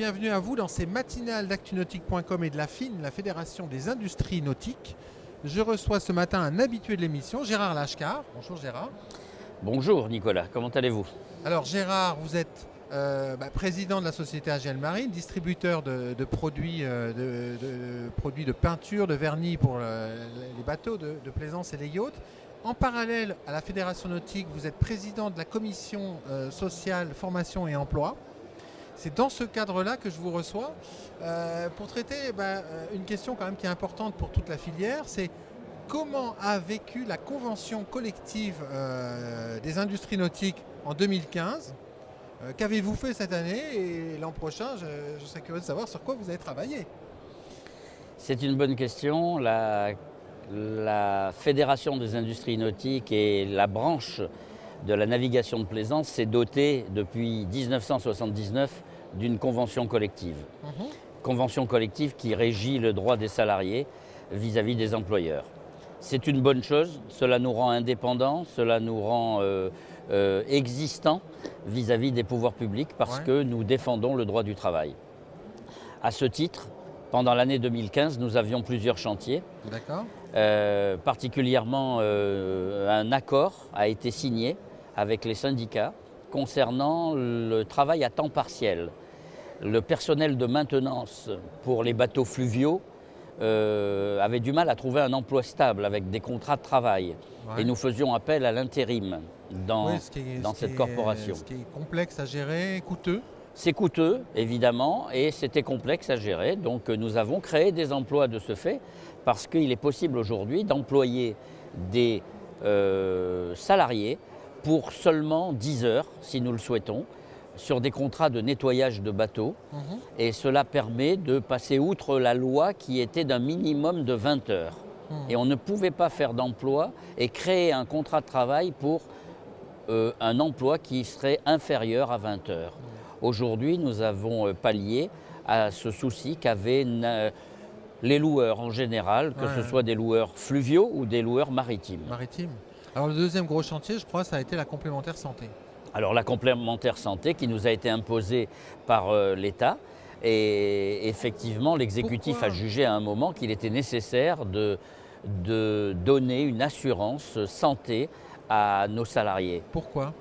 bienvenue à vous dans ces matinales d'actunautique.com et de la FIN, la Fédération des industries nautiques. Je reçois ce matin un habitué de l'émission, Gérard Lachkar. Bonjour Gérard. Bonjour Nicolas, comment allez-vous? Alors Gérard, vous êtes président de la société AGL Marine, distributeur de produits, de produits de peinture, de vernis pour les bateaux de plaisance et les yachts. En parallèle à la Fédération nautique, vous êtes président de la commission sociale, formation et emploi. C'est dans ce cadre-là que je vous reçois pour traiter une question quand même qui est importante pour toute la filière, c'est comment a vécu la convention collective des industries nautiques en 2015 ? Qu'avez-vous fait cette année et l'an prochain, je serais curieux de savoir sur quoi vous avez travaillé. C'est une bonne question. La Fédération des industries nautiques et la branche de la navigation de plaisance s'est dotée depuis 1979 d'une convention collective. Convention collective qui régit le droit des salariés vis-à-vis des employeurs. C'est une bonne chose, cela nous rend indépendants, cela nous rend existants vis-à-vis des pouvoirs publics parce que nous défendons le droit du travail. À ce titre, pendant l'année 2015, nous avions plusieurs chantiers. D'accord. Particulièrement, un accord a été signé avec les syndicats concernant le travail à temps partiel. Le personnel de maintenance pour les bateaux fluviaux avait du mal à trouver un emploi stable avec des contrats de travail. Et nous faisions appel à l'intérim dans cette corporation. Ce qui est complexe à gérer, coûteux. C'est coûteux, évidemment, et c'était complexe à gérer. Donc nous avons créé des emplois de ce fait, parce qu'il est possible aujourd'hui d'employer des salariés pour seulement 10 heures, si nous le souhaitons, sur des contrats de nettoyage de bateaux. Et cela permet de passer outre la loi qui était d'un minimum de 20 heures. Et on ne pouvait pas faire d'emploi et créer un contrat de travail pour un emploi qui serait inférieur à 20 heures. Aujourd'hui, nous avons pallié à ce souci qu'avaient les loueurs en général, que ce soit des loueurs fluviaux ou des loueurs maritimes. Alors le deuxième gros chantier, je crois, ça a été la complémentaire santé. Alors la complémentaire santé qui nous a été imposée par l'État, et effectivement l'exécutif a jugé à un moment qu'il était nécessaire de donner une assurance santé à nos salariés. Pourquoi ?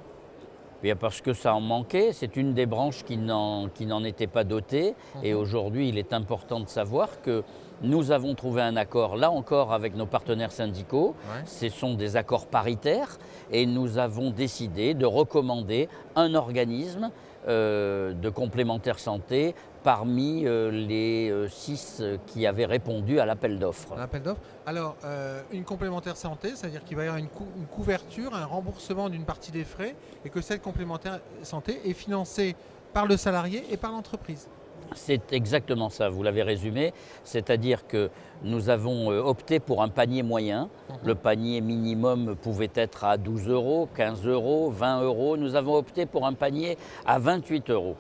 Bien parce que ça en manquait, c'est une des branches qui n'en était pas dotée. Et aujourd'hui, il est important de savoir que nous avons trouvé un accord, là encore, avec nos partenaires syndicaux. Ce sont des accords paritaires et nous avons décidé de recommander un organisme de complémentaire santé parmi les 6 qui avaient répondu à l'appel d'offres. Alors, une complémentaire santé, c'est-à-dire qu'il va y avoir une couverture, un remboursement d'une partie des frais et que cette complémentaire santé est financée par le salarié et par l'entreprise. C'est exactement ça, vous l'avez résumé, c'est-à-dire que nous avons opté pour un panier moyen. Le panier minimum pouvait être à 12 euros, 15 euros, 20 euros. Nous avons opté pour un panier à 28 euros.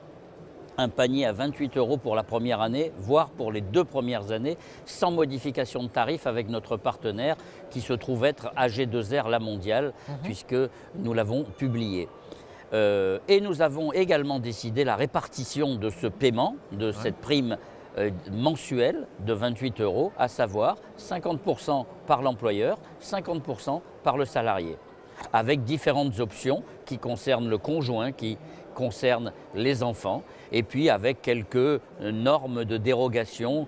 Un panier à 28 euros pour la première année, voire pour les 2 premières années, sans modification de tarif avec notre partenaire qui se trouve être AG2R La Mondiale, puisque nous l'avons publié. Et nous avons également décidé la répartition de ce paiement, de cette prime mensuelle de 28 euros, à savoir 50% par l'employeur, 50% par le salarié, avec différentes options qui concernent le conjoint, qui concernent les enfants, et puis avec quelques normes de dérogation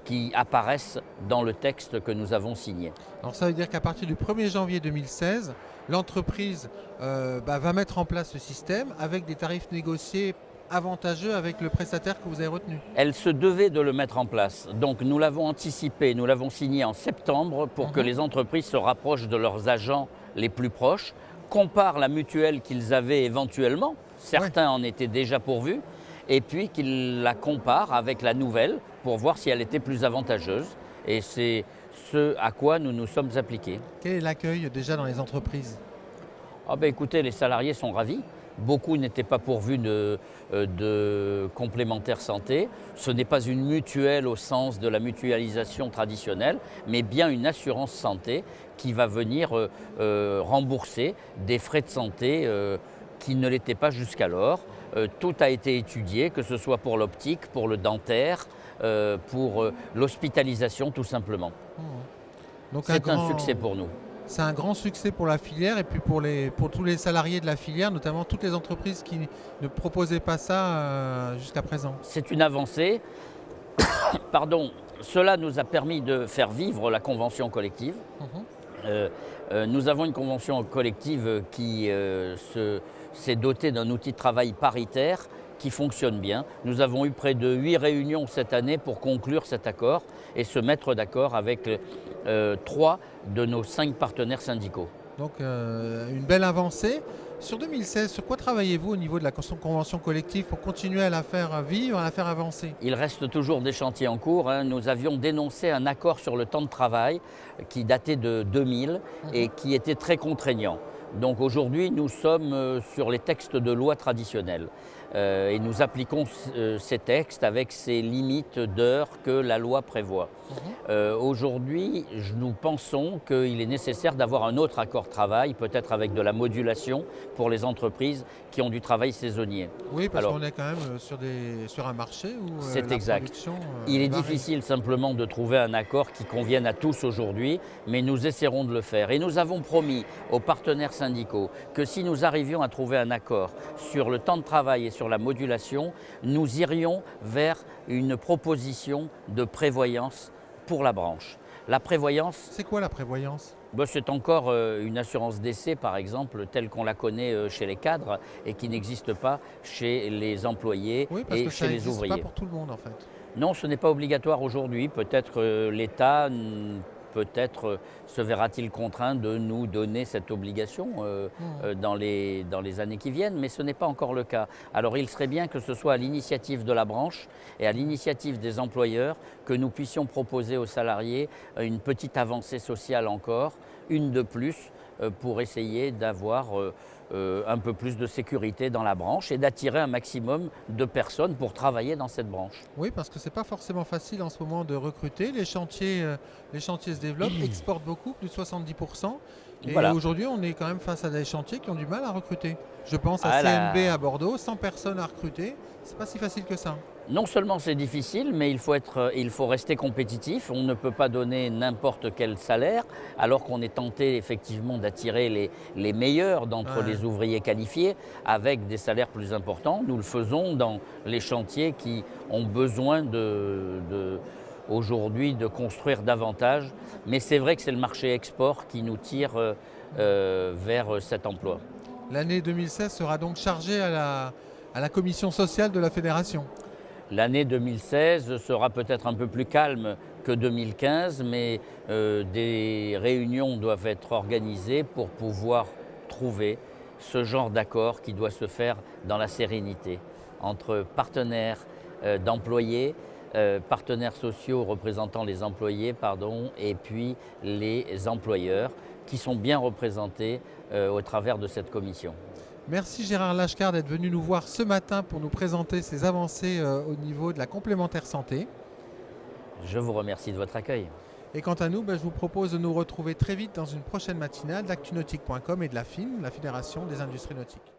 qui apparaissent dans le texte que nous avons signé. Alors ça veut dire qu'à partir du 1er janvier 2016, l'entreprise va mettre en place ce système avec des tarifs négociés avantageux avec le prestataire que vous avez retenu. Elle se devait de le mettre en place. Donc nous l'avons anticipé, nous l'avons signé en septembre pour que les entreprises se rapprochent de leurs agents les plus proches, comparent la mutuelle qu'ils avaient éventuellement, certains en étaient déjà pourvus, et puis qu'ils la comparent avec la nouvelle pour voir si elle était plus avantageuse. Et c'est ce à quoi nous nous sommes appliqués. Quel est l'accueil déjà dans les entreprises ? Écoutez, les salariés sont ravis. Beaucoup n'étaient pas pourvus de complémentaire santé. Ce n'est pas une mutuelle au sens de la mutualisation traditionnelle, mais bien une assurance santé qui va venir rembourser des frais de santé qui ne l'étaient pas jusqu'alors. tout a été étudié, que ce soit pour l'optique, pour le dentaire, pour l'hospitalisation tout simplement. Mmh. Donc C'est un succès pour nous. c'est un grand succès pour la filière et puis pour tous les salariés de la filière, notamment toutes les entreprises qui ne proposaient pas ça jusqu'à présent. C'est une avancée. Pardon, cela nous a permis de faire vivre la convention collective. Mhm. Nous avons une convention collective qui s'est dotée d'un outil de travail paritaire qui fonctionne bien. Nous avons eu près de 8 réunions cette année pour conclure cet accord et se mettre d'accord avec 3 de nos 5 partenaires syndicaux. Donc une belle avancée. Sur 2016, sur quoi travaillez-vous au niveau de la convention collective pour continuer à la faire vivre, à la faire avancer? Il reste toujours des chantiers en cours, hein. Nous avions dénoncé un accord sur le temps de travail qui datait de 2000 et qui était très contraignant. Donc aujourd'hui, nous sommes sur les textes de loi traditionnels et nous appliquons ces textes avec ces limites d'heures que la loi prévoit. Aujourd'hui, nous pensons qu'il est nécessaire d'avoir un autre accord travail, peut-être avec de la modulation pour les entreprises qui ont du travail saisonnier. Oui, parce qu'on est quand même sur un marché où c'est la exact. production Il est varie. difficile simplement de trouver un accord qui convienne à tous aujourd'hui, mais nous essaierons de le faire. Et nous avons promis aux partenaires syndicaux que si nous arrivions à trouver un accord sur le temps de travail et sur la modulation, nous irions vers une proposition de prévoyance pour la branche. La prévoyance, C'est quoi la prévoyance? c'est encore une assurance décès, par exemple, telle qu'on la connaît chez les cadres et qui n'existe pas chez les employés Oui, parce et que chez ça les n'existe ouvriers. pas pour tout le monde en fait. Non, ce n'est pas obligatoire aujourd'hui. Peut-être l'État se verra-t-il contraint de nous donner cette obligation dans les années qui viennent, mais ce n'est pas encore le cas. Alors il serait bien que ce soit à l'initiative de la branche et à l'initiative des employeurs que nous puissions proposer aux salariés une petite avancée sociale encore, une de plus, pour essayer d'avoir un peu plus de sécurité dans la branche et d'attirer un maximum de personnes pour travailler dans cette branche. Oui, parce que c'est pas forcément facile en ce moment de recruter. Les chantiers se développent, exportent beaucoup, plus de 70%. Et Voilà. aujourd'hui, on est quand même face à des chantiers qui ont du mal à recruter. Je pense à Ah là. CMB à Bordeaux, 100 personnes à recruter. C'est pas si facile que ça. Non seulement c'est difficile, mais il faut rester compétitif. On ne peut pas donner n'importe quel salaire, alors qu'on est tenté effectivement d'attirer les meilleurs d'entre Ouais. les ouvriers qualifiés avec des salaires plus importants. Nous le faisons dans les chantiers qui ont besoin aujourd'hui de construire davantage. Mais c'est vrai que c'est le marché export qui nous tire vers cet emploi. L'année 2016 sera donc chargée à la commission sociale de la fédération. L'année 2016 sera peut-être un peu plus calme que 2015, mais des réunions doivent être organisées pour pouvoir trouver ce genre d'accord qui doit se faire dans la sérénité entre partenaires d'employés, partenaires sociaux représentant les employés, et puis les employeurs qui sont bien représentés au travers de cette commission. Merci Gérard Lachkar d'être venu nous voir ce matin pour nous présenter ces avancées au niveau de la complémentaire santé. Je vous remercie de votre accueil. Et quant à nous, je vous propose de nous retrouver très vite dans une prochaine matinale d'actunautique.com et de la FIN, la Fédération des industries nautiques.